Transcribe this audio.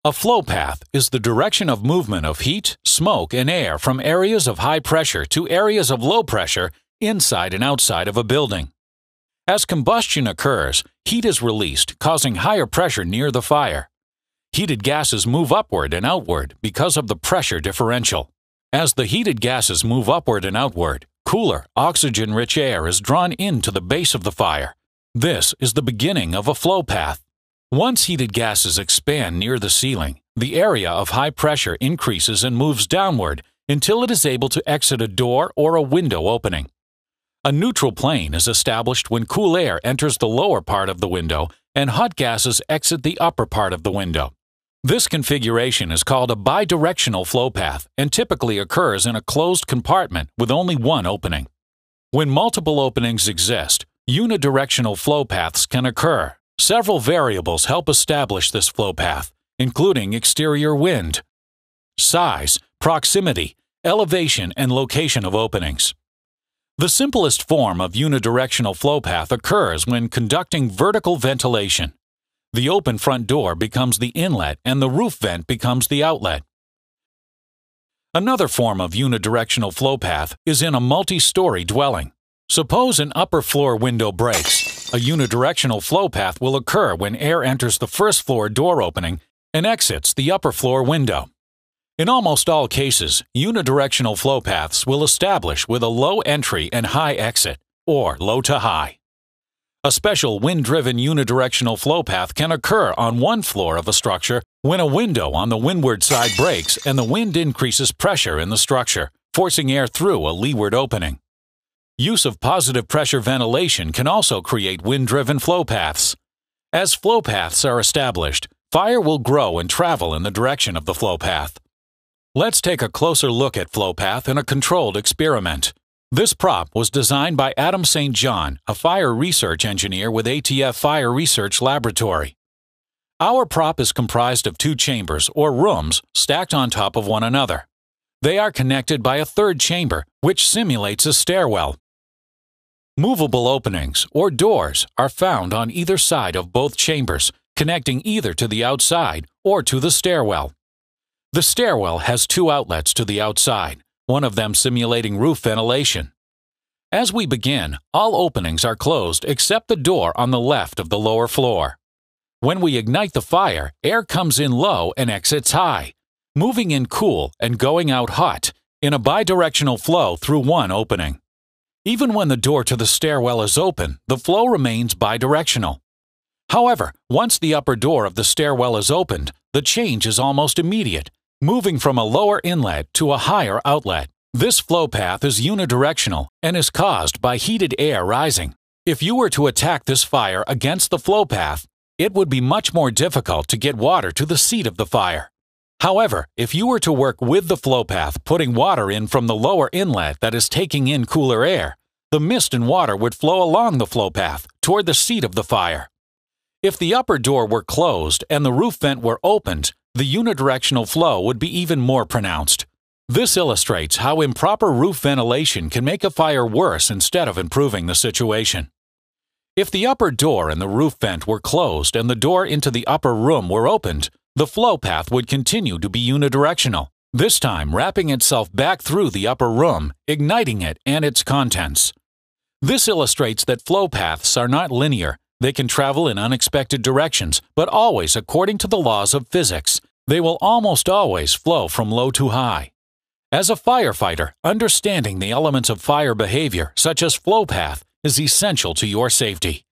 A flow path is the direction of movement of heat, smoke, and air from areas of high pressure to areas of low pressure inside and outside of a building. As combustion occurs, heat is released, causing higher pressure near the fire. Heated gases move upward and outward because of the pressure differential. As the heated gases move upward and outward, cooler, oxygen-rich air is drawn into the base of the fire. This is the beginning of a flow path. Once heated gases expand near the ceiling, the area of high pressure increases and moves downward until it is able to exit a door or a window opening. A neutral plane is established when cool air enters the lower part of the window and hot gases exit the upper part of the window. This configuration is called a bidirectional flow path and typically occurs in a closed compartment with only one opening. When multiple openings exist, unidirectional flow paths can occur. Several variables help establish this flow path, including exterior wind, size, proximity, elevation, and location of openings. The simplest form of unidirectional flow path occurs when conducting vertical ventilation. The open front door becomes the inlet and the roof vent becomes the outlet. Another form of unidirectional flow path is in a multi-story dwelling. Suppose an upper floor window breaks. A unidirectional flow path will occur when air enters the first floor door opening and exits the upper floor window. In almost all cases, unidirectional flow paths will establish with a low entry and high exit, or low to high. A special wind-driven unidirectional flow path can occur on one floor of a structure when a window on the windward side breaks and the wind increases pressure in the structure, forcing air through a leeward opening. Use of positive pressure ventilation can also create wind-driven flow paths. As flow paths are established, fire will grow and travel in the direction of the flow path. Let's take a closer look at flow path in a controlled experiment. This prop was designed by Adam St. John, a fire research engineer with ATF Fire Research Laboratory. Our prop is comprised of two chambers or rooms stacked on top of one another. They are connected by a third chamber, which simulates a stairwell. Movable openings, or doors, are found on either side of both chambers, connecting either to the outside or to the stairwell. The stairwell has two outlets to the outside, one of them simulating roof ventilation. As we begin, all openings are closed except the door on the left of the lower floor. When we ignite the fire, air comes in low and exits high, moving in cool and going out hot, in a bidirectional flow through one opening. Even when the door to the stairwell is open, the flow remains bidirectional. However, once the upper door of the stairwell is opened, the change is almost immediate, moving from a lower inlet to a higher outlet. This flow path is unidirectional and is caused by heated air rising. If you were to attack this fire against the flow path, it would be much more difficult to get water to the seat of the fire. However, if you were to work with the flow path, putting water in from the lower inlet that is taking in cooler air, the mist and water would flow along the flow path toward the seat of the fire. If the upper door were closed and the roof vent were opened, the unidirectional flow would be even more pronounced. This illustrates how improper roof ventilation can make a fire worse instead of improving the situation. If the upper door and the roof vent were closed and the door into the upper room were opened, the flow path would continue to be unidirectional, this time wrapping itself back through the upper room, igniting it and its contents. This illustrates that flow paths are not linear. They can travel in unexpected directions, but always according to the laws of physics. They will almost always flow from low to high. As a firefighter, understanding the elements of fire behavior, such as flow path, is essential to your safety.